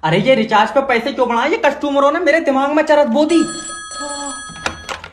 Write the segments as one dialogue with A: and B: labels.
A: अरे ये रिचार्ज पे पैसे क्यों बढ़ाए? ये कस्टमरों ने मेरे दिमाग में चरस बो दी।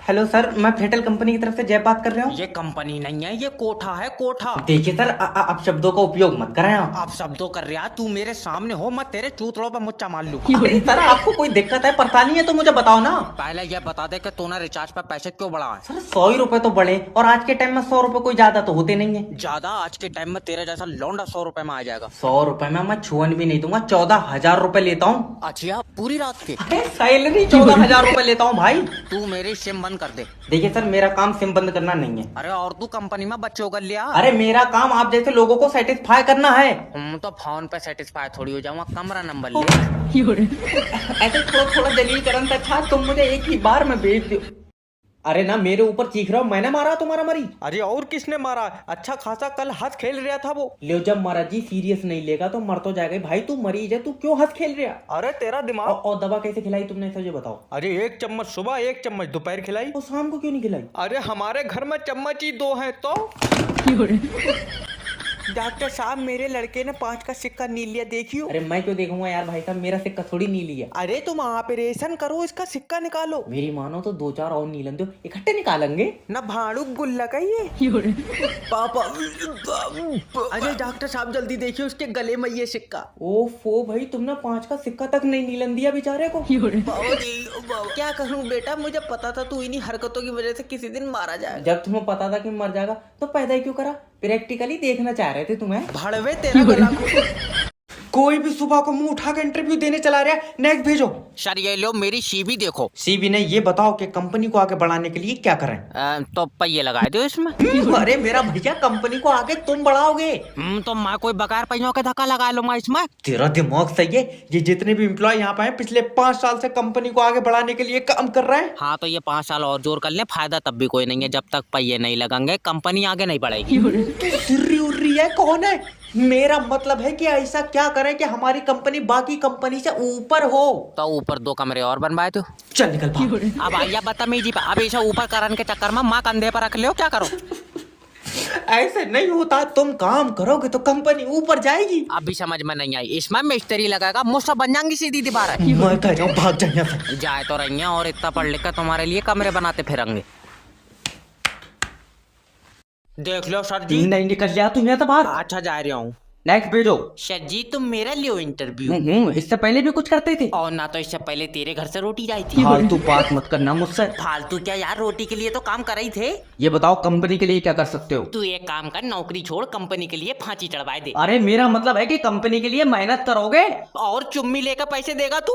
A: हेलो सर, मैं फेटल कंपनी की तरफ से जय बात कर रहा हूँ।
B: ये कंपनी नहीं है, ये कोठा है, कोठा।
A: देखिए सर, आप शब्दों का उपयोग मत करें आप।
B: आप शब्दों कर रहा, तू मेरे सामने हो, मैं तेरे चूतड़ों पे मुच्चा मार लूं।
A: अरे सर, आपको कोई दिक्कत है, परेशानी है तो मुझे बताओ ना।
B: पहले ये बता दे कि तूने रिचार्ज पे पैसे क्यों बढ़ाए।
A: सर 100 ही रुपए तो बढ़े, और आज के टाइम में 100 रुपए कोई ज्यादा तो होते नहीं है।
B: ज्यादा आज के टाइम में तेरे जैसा लौंडा 100 रुपए में आ जाएगा।
A: 100 रुपए में मैं छुअन भी नहीं दूंगा, 14,000 रुपए लेता हूँ।
B: अच्छा, पूरी रात के?
A: अरे सैलरी 14,000 रुपए लेता हूँ भाई।
B: तू मेरी सिम बंद कर दे।
A: देखिए सर, मेरा काम सिम बंद करना नहीं है।
B: अरे और तू कंपनी में बच्चों कर लिया।
A: अरे मेरा काम आप जैसे लोगों को सेटिस्फाई करना है।
B: तो फोन पे सेटिस्फाई थोड़ी हो जाऊंगा, कमरा नंबर ले।
A: ऐसे थोड़ा थोड़ा दलील करन तो अच्छा तुम मुझे एक ही बार में भेज दो। अरे ना मेरे ऊपर चीख रहा हो, मैंने मारा तुम्हारा मरी?
B: अरे और किसने मारा? अच्छा खासा कल हंस खेल रहा था वो।
A: ले जब महाराज जी सीरियस नहीं लेगा तो मर तो जाएगा भाई। तू मरीज है, तू क्यों हंस खेल रहा?
B: अरे तेरा दिमाग।
A: और दवा कैसे खिलाई तुमने, सर ये बताओ।
B: अरे 1 चम्मच सुबह, 1 चम्मच दोपहर खिलाई।
A: और शाम को क्यों नहीं खिलाई?
B: अरे हमारे घर में चम्मच ही 2 हैं तो। डॉक्टर साहब, मेरे लड़के ने 5 का सिक्का नहीं लिया, देखियो।
A: अरे मैं क्यों देखूंगा यार भाई साहब, मेरा सिक्का थोड़ी नीली है।
B: अरे तुम ऑपरेशन करो, इसका सिक्का निकालो।
A: मेरी मानो तो 2-4 और नीलन दो, इकट्ठे निकालेंगे
B: ना भाड़ू गुल्ला का ये पापा। अरे डॉक्टर साहब जल्दी देखिए, उसके गले में ये सिक्का।
A: ओफो भाई, तुमने 5 का सिक्का तक नहीं नीलन दिया बेचारे को।
B: क्या करूं बेटा, मुझे पता था तू इन्हीं हरकतों की वजह से किसी दिन मारा जाएगा।
A: जब तुम्हें पता था कि मर जाएगा तो पैदा ही क्यों करा? प्रैक्टिकली देखना चाह रहे थे तुम्हें।
B: भड़वे तेरा गला।
A: कोई भी सुबह को मुंह उठा के इंटरव्यू देने चला रहा है। नेक्स्ट भेजो।
B: सर ये लो मेरी सीवी देखो।
A: सीबी ने ये बताओ कि कंपनी को आगे बढ़ाने के लिए क्या करें?
B: तो पहिए लगा दो इसमें।
A: अरे मेरा भैया, कंपनी को आगे तुम बढ़ाओगे।
B: तो मैं कोई बगैर पहियों के धक्का लगा लूंगा इसमें।
A: तेरा दिमाग सही है। ये जितने भी एम्प्लॉय यहाँ पे हैं पिछले 5 साल से कंपनी को आगे बढ़ाने के लिए काम कर रहे हैं।
B: हाँ तो ये 5 साल और जोर कर ले, फायदा तब भी कोई नहीं है। जब तक पहिए नहीं लगेंगे कंपनी आगे नहीं बढ़ेगी।
A: सिर्री उर्री है, कौन है? मेरा मतलब है कि ऐसा क्या करें कि हमारी कंपनी बाकी कंपनी से ऊपर हो।
B: तो ऊपर 2 कमरे और बनवाए तो।
A: चल निकल भाग।
B: अब आइया बदतमीजी पे, अब ऐसा ऊपर करने के चक्कर में माँ कंधे पर रख ले, क्या करो?
A: ऐसे नहीं होता, तुम काम करोगे तो कंपनी ऊपर जाएगी।
B: अभी समझ में नहीं आई, इसमें मिस्त्री लगाएगा, मुझसे बन जाएंगी सीधी दीवार।
A: मैं कह रहा हूँ भाग जा यहाँ से।
B: जाए तो रही हैं, और इतना पढ़ लिख कर तुम्हारे लिए कमरे बनाते फिरेंगे। देख लो सर जी।
A: नहीं निकल जा तू यहाँ से बाहर।
B: अच्छा जा रहा हूँ।
A: नेक्स्ट भेजो।
B: सर जी तुम मेरा लियो इंटरव्यू।
A: इससे पहले भी कुछ करते थे।
B: और ना तो इससे पहले तेरे घर से रोटी आई थी।
A: फालतू बात मत करना मुझसे।
B: फालतू क्या यार, रोटी के लिए तो काम कर रही थे।
A: ये बताओ कंपनी के लिए क्या कर सकते हो?
B: तू एक काम कर, नौकरी छोड़, कंपनी के लिए फांसी चढ़वाए दे।
A: अरे मेरा मतलब है कि कंपनी के लिए मेहनत करोगे
B: और चुम्मी लेकर पैसे देगा तू।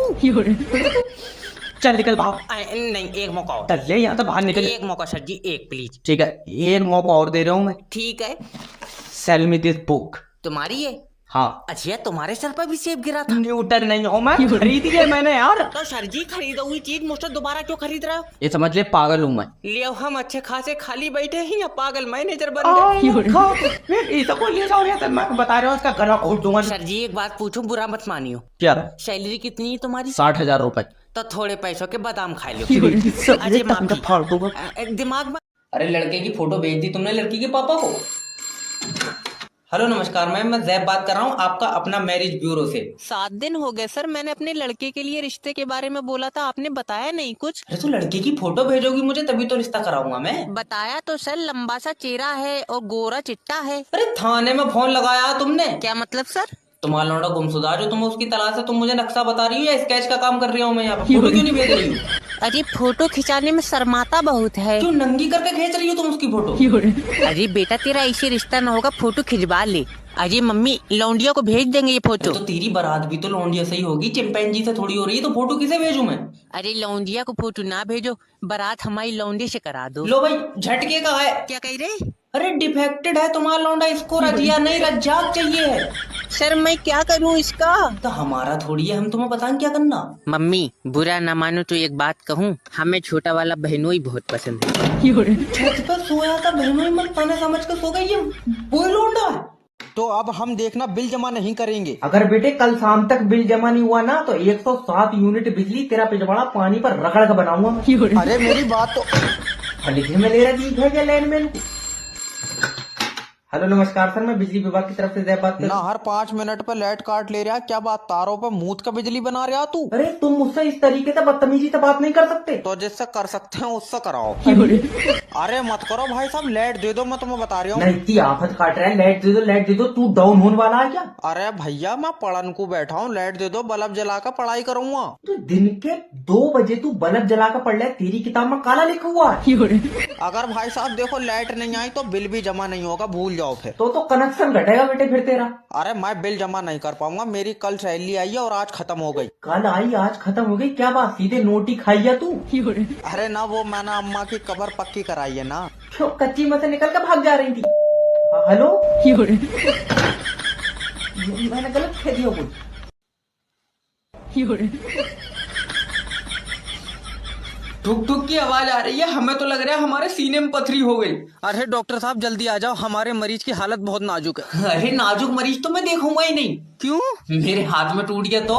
A: चल निकल भाग।
B: नहीं, एक मौका और।
A: चल ले यहाँ से बाहर निकल।
B: एक मौका सर जी, एक प्लीज।
A: ठीक है, एक मौका और दे रहा हूँ मैं।
B: ठीक है।
A: Cell me this book.
B: तुम्हारी है?
A: हाँ।
B: अच्छा, तुम्हारे सर पर भी सेब गिरा था?
A: न्यूटन नहीं हो मैं, खरीदी है मैंने यार।
B: तो सर जी खरीदा हुई चीज मुझसे दोबारा क्यों खरीद रहा हो?
A: ये समझ ले पागल हूँ मैं।
B: लियो, हम अच्छे खासे खाली बैठे ही या पागल मैनेजर बन गए।
A: मैं बता रहा हूँ उसका गला घोट दूंगा।
B: सर जी एक बात पूछूं, बुरा मत मानियो।
A: क्या?
B: सैलरी कितनी है तुम्हारी?
A: 60,000 रुपए।
B: तो थोड़े पैसों के बादाम खा लो। अजय माफी। दिमाग में।
A: अरे लड़के की फोटो भेज दी तुमने लड़की के पापा को? हेलो नमस्कार मैम, मैं जैब बात कर रहा हूँ आपका अपना मैरिज ब्यूरो से।
C: 7 दिन हो गए सर, मैंने अपने लड़के के लिए रिश्ते के बारे में बोला था, आपने बताया नहीं कुछ।
A: अरे तो लड़के की फोटो भेजोगी मुझे तभी तो रिश्ता कराऊंगा मैं।
C: बताया तो सर, लंबा सा चेहरा है और गोरा चिट्टा है।
A: अरे थाने में फोन लगाया तुमने?
C: क्या मतलब सर?
A: तुम्हारा लौंडा गुमशुदा जो तुम उसकी तलाश है, तुम मुझे नक्शा बता रही हो या स्केच का काम कर रही हूँ मैं यहाँ पे? फोटो क्यों नहीं भेज रही हो?
C: अरे फोटो खिंचाने में शर्माता बहुत है।
A: क्यों नंगी करके खींच रही हो तुम उसकी फोटो?
C: अरे बेटा तेरा ऐसे रिश्ता ना होगा, फोटो खिंचवा ले। अरे मम्मी लौंडिया को भेज देंगे ये फोटो।
A: तो तेरी बारात भी तो लौंडिया से ही होगी, चिंपैंजी से थोड़ी हो रही है, तो फोटो किसे भेजूं मैं?
C: अरे लौंडिया को फोटो ना भेजो, बारात हमारी लौंडे से करा दो।
A: लो भाई, झटके का है।
C: क्या कह रहे?
A: अरे डिफेक्टेड है तुम्हारा लौंडा, इसको रजिया नहीं रज्जाक चाहिए है।
C: सर मैं क्या करूं इसका?
A: तो हमारा थोड़ी है, हम तुम्हें बताएं क्या करना।
C: मम्मी बुरा ना मानो तो एक बात कहूँ, हमें छोटा वाला बहनोई बहुत पसंद है।
A: छत पर सोया था, बहनों ही मत खाना समझ कर सो गई, ये वो लौंडा है।
B: तो अब हम देखना बिल जमा नहीं करेंगे।
A: अगर बेटे कल शाम तक बिल जमा नहीं हुआ ना तो 107 यूनिट बिजली तेरा पिछवाड़ा पानी पर रगड़ कर बनाऊंगा।
B: अरे मेरी बात तो।
A: लिखने में ले रहा है क्या लाइन में? हेलो नमस्कार सर, मैं बिजली विभाग की तरफ से जय बात कर
B: ना हर 5 मिनट पे लाइट काट ले रहा, क्या बात, तारों पे मूत का बिजली बना रहा तू?
A: अरे तुम मुझसे इस तरीके से बदतमीजी से बात नहीं कर सकते।
B: तो जिससे कर सकते हैं उससे कराओ। अरे मत करो भाई साहब, लाइट दे दो, मैं तुम्हें बता रही हूँ।
A: नहीं इतनी आफत काट रहा है, लाइट दे दो, तू डाउन होने वाला है क्या?
B: अरे भैया मैं पढ़न को बैठा हूँ, लाइट दे दो, बल्ब जलाकर पढ़ाई करूंगा।
A: तो दिन के 2 बजे तू बल्ब जला कर पढ़ ले, तेरी किताब में काला लिखा हुआ है।
B: अगर भाई साहब देखो लाइट नहीं आई तो बिल भी जमा नहीं होगा, भूल जाओ फिर।
A: तो कनेक्शन घटेगा बेटे फिर तेरा।
B: अरे मैं बिल जमा नहीं कर पाऊंगा, मेरी कल सैलरी आई है और आज खत्म हो गई।
A: कल आई आज खत्म हो गई, क्या बात, सीधे नोटी खाई है तू?
B: अरे ना वो मैंने अम्मा की कबर पक्की कराई है ना।
A: क्यों कच्ची में से निकल कर भाग जा रही थी? हेलो मैंने गलत कह दिया कुछ।
B: ठुक ठुक की आवाज आ रही है, हमें तो लग रहा है हमारे सीने में पथरी हो गई। अरे डॉक्टर साहब जल्दी आ जाओ, हमारे मरीज की हालत बहुत नाजुक है।
A: अरे नाजुक मरीज तो मैं देखूंगा ही नहीं।
B: क्यों?
A: मेरे हाथ में टूट गया तो?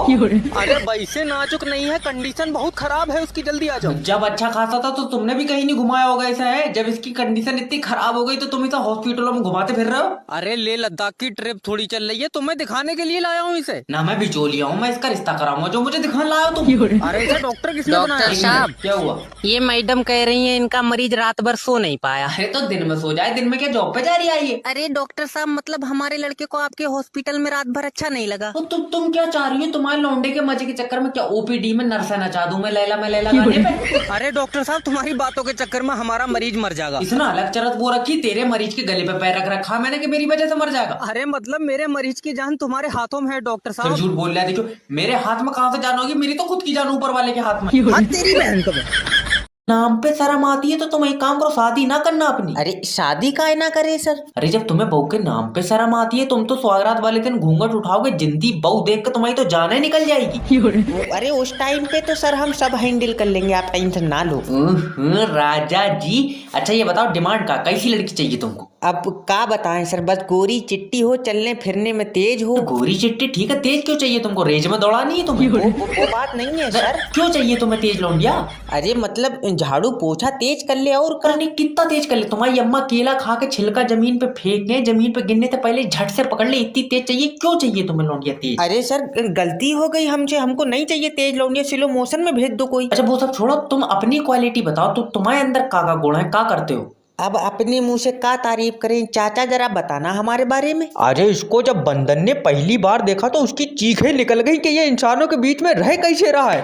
B: अरे वैसे नाजुक नहीं है, कंडीशन बहुत खराब है उसकी, जल्दी आ जाओ।
A: जब अच्छा खासा था तो तुमने भी कहीं नहीं घुमाया होगा, ऐसा है? जब इसकी कंडीशन इतनी खराब हो गई तो तुम इसे हॉस्पिटलों में घुमाते फिर रहे हो?
B: अरे ले लद्दाख की ट्रिप थोड़ी चल रही है, तुम्हें दिखाने के लिए लाया हूँ इसे।
A: ना मैं बिचौलिया हूँ, मैं इसका रिश्ता कराऊंगा जो मुझे दिखाने लाया हो तुम।
B: अरे इसे डॉक्टर किसने बनाया?
C: डॉक्टर साहब,
A: क्या हुआ?
C: ये मैडम कह रही है इनका मरीज रात भर सो नहीं पाया।
A: अरे तो दिन में सो जाए, दिन में क्या जॉब पे जा रही है ये?
C: अरे डॉक्टर साहब, मतलब हमारे लड़के को आपके हॉस्पिटल में रात भर अच्छा नहीं लगा।
A: तो तुम क्या चाह रही हो? तुम्हारे लौंडे के मजे के चक्कर में क्या ओपीडी में नर्सा नचा दूं मैं लैला गाने पे?
B: अरे डॉक्टर साहब तुम्हारी बातों के चक्कर में हमारा मरीज मर जाएगा।
A: इतना अलग चरत वो रखी, तेरे मरीज के गले पे पैर रख रखा मैंने कि मेरी वजह से मर जाएगा।
B: अरे मतलब मेरे मरीज की जान तुम्हारे हाथों में है डॉक्टर
A: फिर
B: साहब।
A: झूठ बोल रहा है, देखो मेरे हाथ में कहाँ से जान होगी? मेरी तो खुद की जान ऊपर वाले के हाथ में।
B: हाँ तेरी बहन को।
A: नाम पे शर्म आती है तो तुम एक काम करो, शादी ना करना अपनी।
C: अरे शादी काहे ना करे सर?
A: अरे जब तुम्हें बहू के नाम पे शर्म आती है, तुम तो स्वागरात वाले दिन घूंघट उठाओगे, जिंदी बहू देख कर तुम्हारी तो जान ही निकल जाएगी।
C: अरे उस टाइम पे तो सर हम सब हैंडल कर लेंगे, आप टेंशन ना लो।
A: राजा जी, अच्छा ये बताओ डिमांड का कैसी लड़की चाहिए तुमको?
C: अब क्या बताएं सर, बस गोरी चिट्टी हो, चलने फिरने में तेज हो।
A: गोरी चिट्टी ठीक है, तेज क्यों चाहिए तुमको? रेज में दौड़ानी है तुम्हें?
C: वो बात नहीं है सर।
A: क्यों चाहिए तुम्हें तेज लौंडिया?
C: अरे मतलब झाड़ू पोछा तेज कर ले और
A: करने कितना तेज कर ले? तुम्हारी अम्मा केला खा के छिलका जमीन पे फेंकने, जमीन पे गिरने से पहले झट से पकड़ ले, इतनी तेज चाहिए? क्यों चाहिए तुम्हें लौंडिया तेज?
C: अरे सर गलती हो गई हमसे, हमको नहीं चाहिए तेज लौंडिया, स्लो मोशन में भेज दो कोई।
A: अच्छा वो सब छोड़ो, तुम अपनी क्वालिटी बताओ, तो तुम्हारे अंदर का गुण है, क्या करते हो?
C: अब अपने मुंह से क्या तारीफ करें चाचा, जरा बताना हमारे बारे में।
B: अरे इसको जब बंदर ने पहली बार देखा तो उसकी चीखें निकल गई कि ये इंसानों के बीच में रह कैसे रहा है।